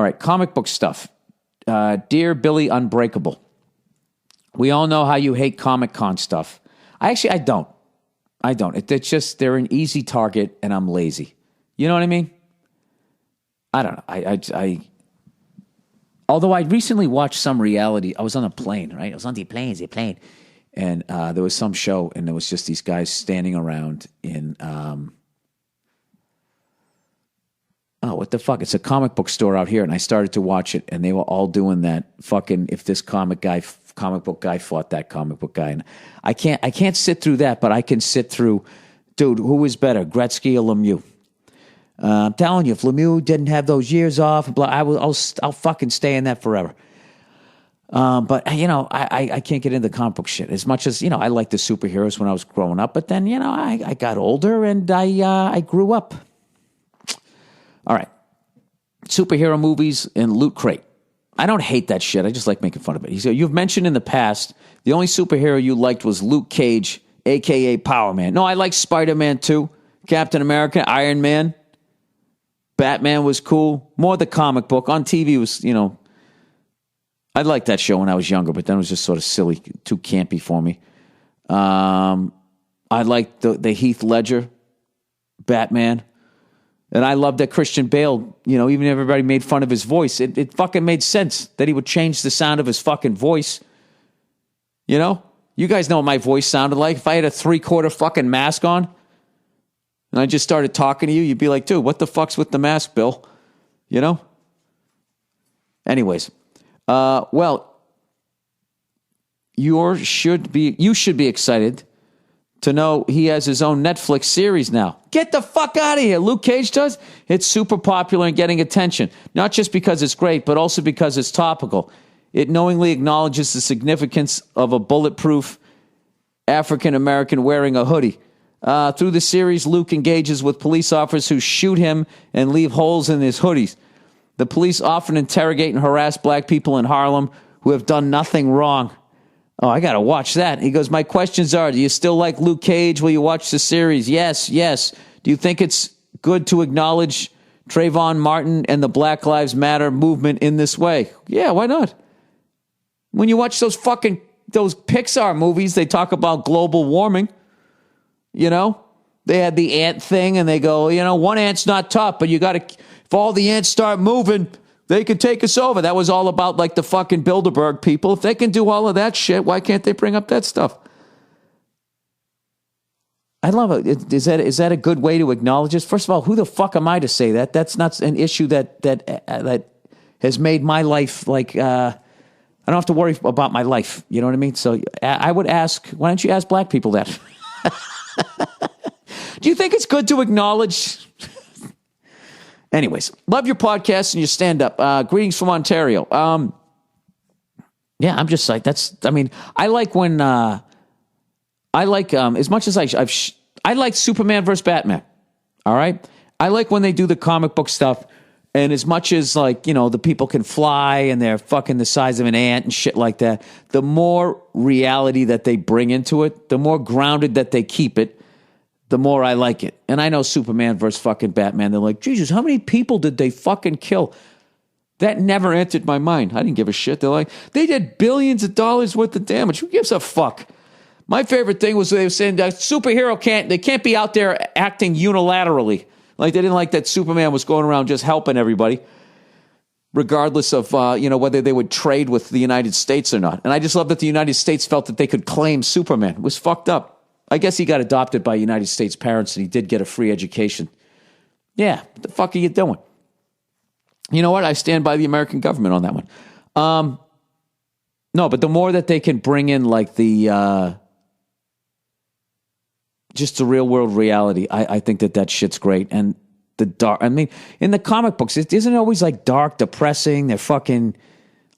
All right, comic book stuff. Dear Billy Unbreakable, we all know how you hate Comic Con stuff. I don't. It's just they're an easy target, and I'm lazy. You know what I mean? I don't know. Although I recently watched some reality. I was on a plane, right? I was on the plane. And there was some show, and there was just these guys standing around in, what the fuck? It's a comic book store out here, and I started to watch it, and they were all doing that fucking, if this comic book guy fought that comic book guy. And I can't sit through that, but I can sit through, dude, who is better, Gretzky or Lemieux? I'm telling you, if Lemieux didn't have those years off, I'll fucking stay in that forever. But, you know, I can't get into comic book shit as much as, you know, I liked the superheroes when I was growing up. But then, you know, I got older and I grew up. All right. Superhero movies and Loot Crate. I don't hate that shit. I just like making fun of it. He said, you've mentioned in the past the only superhero you liked was Luke Cage, a.k.a. Power Man. No, I like Spider-Man too. Captain America, Iron Man. Batman was cool. More the comic book. On TV was, you know, I liked that show when I was younger, but then it was just sort of silly, too campy for me. I liked the Heath Ledger Batman. And I loved that Christian Bale, you know, even if everybody made fun of his voice, it fucking made sense that he would change the sound of his fucking voice. You know? You guys know what my voice sounded like. If I had a 3/4 fucking mask on and I just started talking to you, you'd be like, dude, what the fuck's with the mask, Bill? You know? Anyways. Well, you should be excited to know he has his own Netflix series now. Get the fuck out of here. Luke Cage does. It's super popular and getting attention, not just because it's great, but also because it's topical. It knowingly acknowledges the significance of a bulletproof African American wearing a hoodie. Through the series, Luke engages with police officers who shoot him and leave holes in his hoodies. The police often interrogate and harass black people in Harlem who have done nothing wrong. Oh, I got to watch that. He goes, my questions are, do you still like Luke Cage? Will you watch the series? Yes. Do you think it's good to acknowledge Trayvon Martin and the Black Lives Matter movement in this way? Yeah, why not? When you watch those Pixar movies, they talk about global warming. You know, they had the ant thing and they go, you know, one ant's not tough, but you got to, if all the ants start moving, they could take us over. That was all about like the fucking Bilderberg people. If they can do all of that shit, why can't they bring up that stuff? I love it. Is that a good way to acknowledge this? First of all, who the fuck am I to say that? That's not an issue that has made my life like, I don't have to worry about my life. You know what I mean? So I would ask, why don't you ask black people that? Do you think it's good to acknowledge? Anyways, love your podcast and your stand-up. Greetings from Ontario. Yeah, I'm just like, I like when, as much as I like Superman versus Batman. All right? I like when they do the comic book stuff, and as much as, like, you know, the people can fly and they're fucking the size of an ant and shit like that, the more reality that they bring into it, the more grounded that they keep it, the more I like it. And I know Superman versus fucking Batman, they're like, Jesus, how many people did they fucking kill? That never entered my mind. I didn't give a shit. They're like, they did billions of dollars worth of damage. Who gives a fuck? My favorite thing was they were saying that superhero can't be out there acting unilaterally. Like they didn't like that Superman was going around just helping everybody, regardless of, whether they would trade with the United States or not. And I just love that the United States felt that they could claim Superman. It was fucked up. I guess he got adopted by United States parents and he did get a free education. Yeah, what the fuck are you doing? You know what? I stand by the American government on that one. No, but the more that they can bring in like the just the real world reality, I think that shit's great. And the dark, I mean, in the comic books, it isn't always like dark, depressing. They're fucking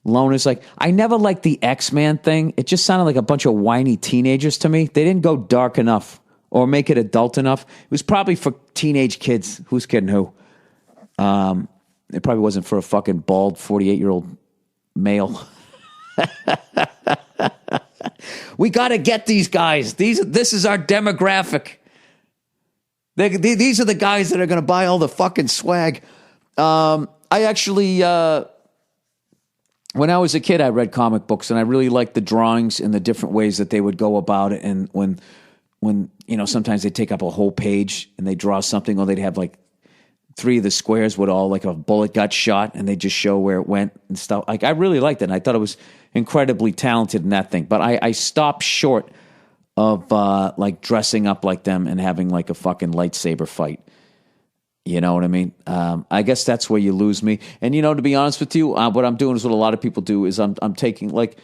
loners. Like, I never liked the X-Man thing. It just sounded like a bunch of whiny teenagers to me. They didn't go dark enough or make it adult enough. It was probably for teenage kids. Who's kidding who? It probably wasn't for a fucking bald 48-year-old male. We got to get these guys. This is our demographic. These are the guys that are going to buy all the fucking swag. I I actually, when I was a kid, I read comic books, and I really liked the drawings and the different ways that they would go about it. And when sometimes they'd take up a whole page and they draw something, or they'd have like 3 of the squares would all, like, a bullet got shot, and they just show where it went and stuff. Like, I really liked it, and I thought it was incredibly talented in that thing. But I stopped short of like dressing up like them and having like a fucking lightsaber fight. You know what I mean? I guess that's where you lose me. And, to be honest with you, what I'm doing is what a lot of people do is I'm taking, like,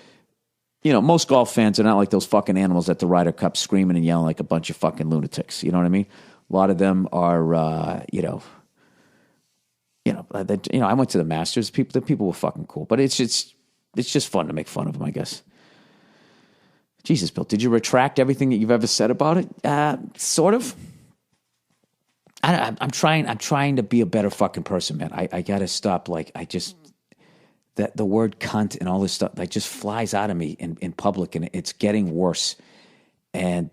most golf fans are not like those fucking animals at the Ryder Cup screaming and yelling like a bunch of fucking lunatics. You know what I mean? A lot of them are, I went to the Masters. The people were fucking cool, but it's just fun to make fun of them, I guess. Jesus, Bill, did you retract everything that you've ever said about it? Sort of. I'm trying to be a better fucking person, man. I got to stop. Like, that the word cunt and all this stuff, like, just flies out of me in public, and it's getting worse. And,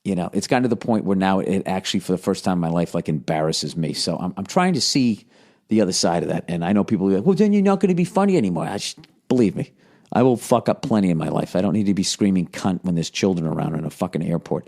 it's gotten to the point where now it actually, for the first time in my life, like, embarrasses me. So I'm trying to see the other side of that. And I know people are like, well, then you're not going to be funny anymore. Believe me, I will fuck up plenty in my life. I don't need to be screaming cunt when there's children around in a fucking airport.